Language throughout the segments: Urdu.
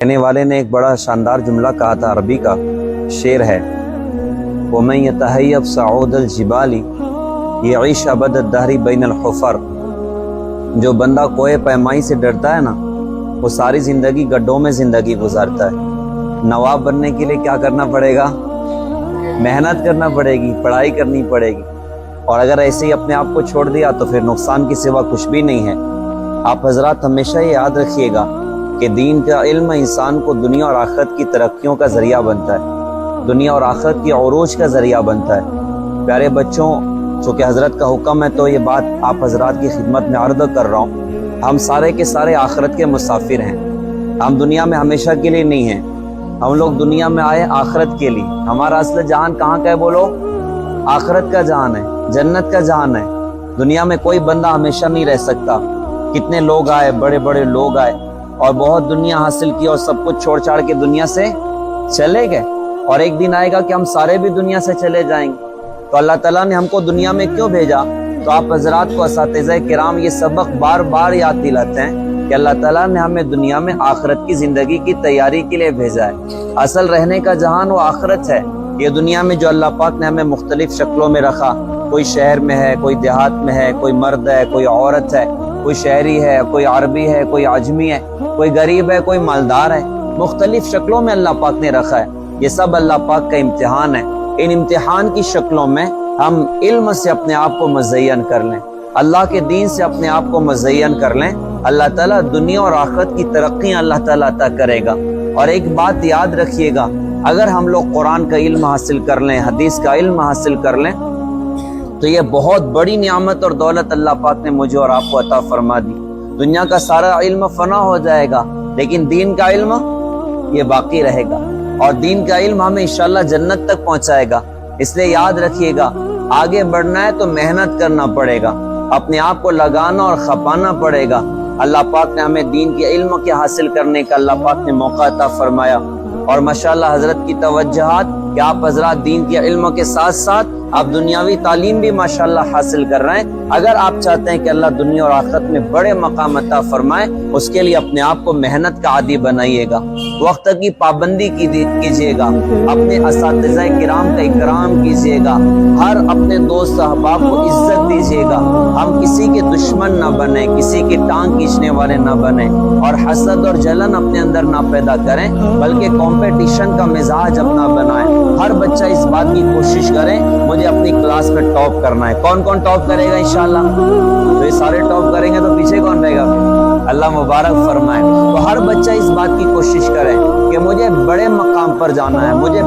کہنے والے نے ایک بڑا شاندار جملہ کہا تھا، عربی کا شعر ہے، وَمَن يَتَحَيَّبْ صَعُودَ الْجِبَالِ يَعِيشْ أَبَدَ الدَّهْرِ بَيْنَ الْحُفَرِ۔ جو بندہ کوہ پیمائی سے ڈرتا ہے نا، وہ ساری زندگی گڈھوں میں زندگی گزارتا ہے۔ نواب بننے کے لیے کیا کرنا پڑے گا؟ محنت کرنا پڑے گی، پڑھائی کرنی پڑے گی، اور اگر ایسے ہی اپنے آپ کو چھوڑ دیا تو پھر نقصان کی سوا کچھ بھی نہیں ہے۔ آپ حضرات ہمیشہ یہ یاد رکھیے گا کہ دین کا علم انسان کو دنیا اور آخرت کی ترقیوں کا ذریعہ بنتا ہے، دنیا اور آخرت کی عروج کا ذریعہ بنتا ہے۔ پیارے بچوں، چونکہ حضرت کا حکم ہے تو یہ بات آپ حضرات کی خدمت میں عرض کر رہا ہوں، ہم سارے کے سارے آخرت کے مسافر ہیں۔ ہم دنیا میں ہمیشہ کے لیے نہیں ہیں، ہم لوگ دنیا میں آئے آخرت کے لیے۔ ہمارا اصل جہان کہاں کا ہے بولو؟ آخرت کا جہان ہے، جنت کا جہان ہے۔ دنیا میں کوئی بندہ ہمیشہ نہیں رہ سکتا۔ کتنے لوگ آئے، بڑے بڑے لوگ آئے اور بہت دنیا حاصل کی اور سب کچھ چھوڑ چھاڑ کے دنیا سے چلے گئے، اور ایک دن آئے گا کہ ہم سارے بھی دنیا سے چلے جائیں گے۔ تو اللہ تعالیٰ نے ہم کو دنیا میں کیوں بھیجا؟ تو آپ حضرات کو اساتذہ کرام یہ سبق بار بار یاد دلاتے ہیں کہ اللہ تعالیٰ نے ہمیں دنیا میں آخرت کی زندگی کی تیاری کے لیے بھیجا ہے۔ اصل رہنے کا جہان وہ آخرت ہے۔ یہ دنیا میں جو اللہ پاک نے ہمیں مختلف شکلوں میں رکھا، کوئی شہر میں ہے، کوئی دیہات میں ہے، کوئی مرد ہے، کوئی عورت ہے، کوئی شہری ہے، کوئی عربی ہے، کوئی عجمی ہے، کوئی غریب ہے، کوئی مالدار ہے، مختلف شکلوں میں اللہ پاک نے رکھا ہے۔ یہ سب اللہ پاک کا امتحان ہے۔ ان امتحان کی شکلوں میں ہم علم سے اپنے آپ کو مزین کر لیں، اللہ کے دین سے اپنے آپ کو مزین کر لیں، اللہ تعالیٰ دنیا اور آخرت کی ترقی اللہ تعالیٰ عطا کرے گا۔ اور ایک بات یاد رکھیے گا، اگر ہم لوگ قرآن کا علم حاصل کر لیں، حدیث کا علم حاصل کر لیں، تو یہ بہت بڑی نعمت اور دولت اللہ پاک نے مجھے اور آپ کو عطا فرما دی۔ دنیا کا سارا علم فنا ہو جائے گا، لیکن دین کا علم یہ باقی رہے گا، اور دین کا علم ہمیں انشاءاللہ جنت تک پہنچائے گا۔ اس لیے یاد رکھیے گا، آگے بڑھنا ہے تو محنت کرنا پڑے گا، اپنے آپ کو لگانا اور کھپانا پڑے گا۔ اللہ پاک نے ہمیں دین کے علم کے حاصل کرنے کا اللہ پاک نے موقع عطا فرمایا، اور ماشاءاللہ حضرت کی توجہات کہ آپ حضرات دین کے علم کے ساتھ ساتھ آپ دنیاوی تعلیم بھی ماشاءاللہ حاصل کر رہے ہیں۔ اگر آپ چاہتے ہیں کہ اللہ دنیا اور آخرت میں بڑے مقام عطا فرمائے، اس کے لیے اپنے آپ کو محنت کا عادی بنائیے گا، وقت کی پابندی کیجیے گا، اپنے اساتذہ کرام کا اکرام کیجیے گا، ہر اپنے دوست احباب کو عزت دیجیے گا۔ ہم کسی کے دشمن نہ بنیں، کسی کے ٹانگ کھینچنے والے نہ بنیں، اور حسد اور جلن اپنے اندر نہ پیدا کریں، بلکہ کمپٹیشن کا مزاج اپنا بنائیں۔ ہر بچہ اس بات کی کوشش کرے مجھے اپنی کلاس میں ٹاپ کرنا ہے۔ کون کون ٹاپ کرے گا انشاءاللہ؟ تو یہ سارے ٹاپ کریں گے تو پیچھے کون رہے گا؟ اللہ مبارک فرمائے۔ تو ہر بچہ اس بات کی کوشش کرے کہ مجھے بڑے مقام پر جانا ہے، مجھے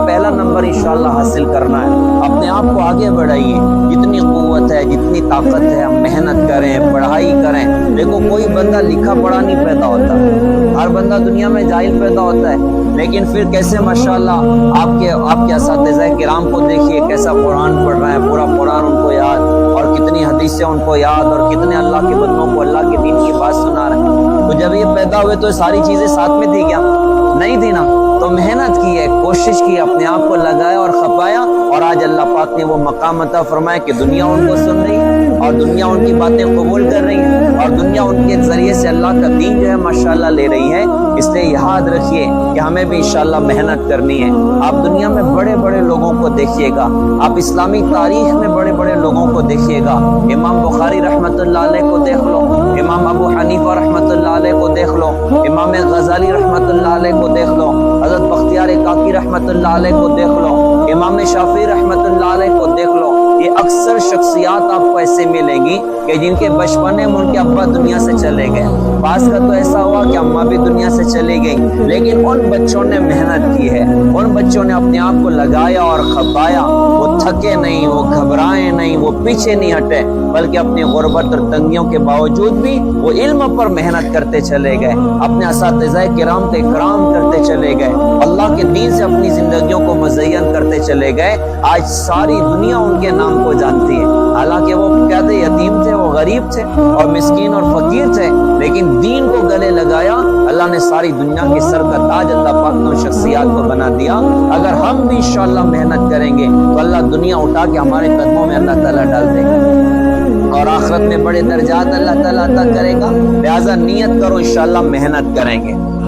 پہلا نمبر انشاءاللہ حاصل کرنا ہے۔ اپنے آپ کو آگے بڑھائیے، جتنی قوت ہے، جتنی طاقت ہے، ہم محنت کریں، پڑھائی کریں۔ دیکھو کوئی بندہ لکھا پڑھا نہیں پیدا ہوتا، ہر بندہ دنیا میں جاہل پیدا ہوتا ہے، لیکن پھر کیسے ماشاءاللہ آپ کے اساتذہ کرام کو دیکھیے کیسا قرآن پڑھ رہے ہیں، پورا قرآن ان کو یاد، اور کتنی حدیثیں ان کو یاد، اور کتنے اللہ کے بندوں کو اللہ کے دین کی بات سنا رہے ہیں۔ تو جب یہ پیدا ہوئے تو ساری چیزیں ساتھ میں تھی کیا؟ نہیں تھی نا۔ تو محنت کی ہے، کوشش کی، اپنے آپ کو لگایا اور کھپایا، اور آج اللہ پاک نے وہ مقام عطا فرمایا کہ دنیا ان کو سن رہی ہے، اور دنیا ان کی باتیں قبول کر رہی ہے، اور دنیا ان کے ذریعے سے اللہ کا دین جو ہے ماشاءاللہ لے رہی ہے۔ اس لیے یاد رکھیے کہ ہمیں بھی انشاءاللہ محنت کرنی ہے۔ آپ دنیا میں بڑے بڑے لوگوں کو دیکھیے گا، آپ اسلامی تاریخ میں بڑے بڑے لوگوں کو دیکھیے گا، امام بخاری رحمۃ اللہ علیہ کو دیکھ لو، امام ابو حنیفہ رحمۃ اللہ علیہ کو دیکھ لو، امام غزالی رحمۃ اللہ علیہ کو دیکھ لو، حضرت بختیار کاکی رحمۃ اللہ علیہ کو دیکھ لو، امام شافعی رحمۃ اللہ علیہ کو دیکھ لو۔ یہ اکثر شخصیات آپ کو ایسے ملیں گی کہ جن کے بچپنے میں ان کے ابا دنیا سے چلے گئے، بعض کا تو ایسا ہوا کہ اماں بھی دنیا سے چلی گئی، لیکن ان بچوں نے محنت کی ہے، ان بچوں نے اپنے آپ کو لگایا اور کھپایا، وہ تھکے نہیں، وہ گھبرائے نہیں، وہ پیچھے نہیں ہٹے، بلکہ اپنی غربت اور تنگیوں کے باوجود بھی وہ علم پر محنت کرتے چلے گئے، اپنے اساتذہ کرام کا اکرام کرتے چلے گئے، اللہ کے دین سے اپنی زندگیوں کو مزین کرتے چلے گئے۔ آج ساری دنیا ان کے نام کو جانتی ہے، حالانکہ وہ کیا تھے؟ یتیم تھے، وہ غریب تھے اور مسکین اور فقیر تھے، لیکن دین کو گلے لگایا، اللہ نے ساری دنیا کے سر کا تاج اللہ پاک نے شخصیات کو بنا دیا۔ اگر ہم بھی انشاءاللہ محنت کریں گے تو اللہ دنیا اٹھا کے ہمارے قدموں میں اللہ تعالیٰ ڈال دے گا، اور آخرت میں بڑے درجات اللہ تعالیٰ عطا کرے گا۔ لہٰذا نیت کرو انشاءاللہ محنت کریں گے۔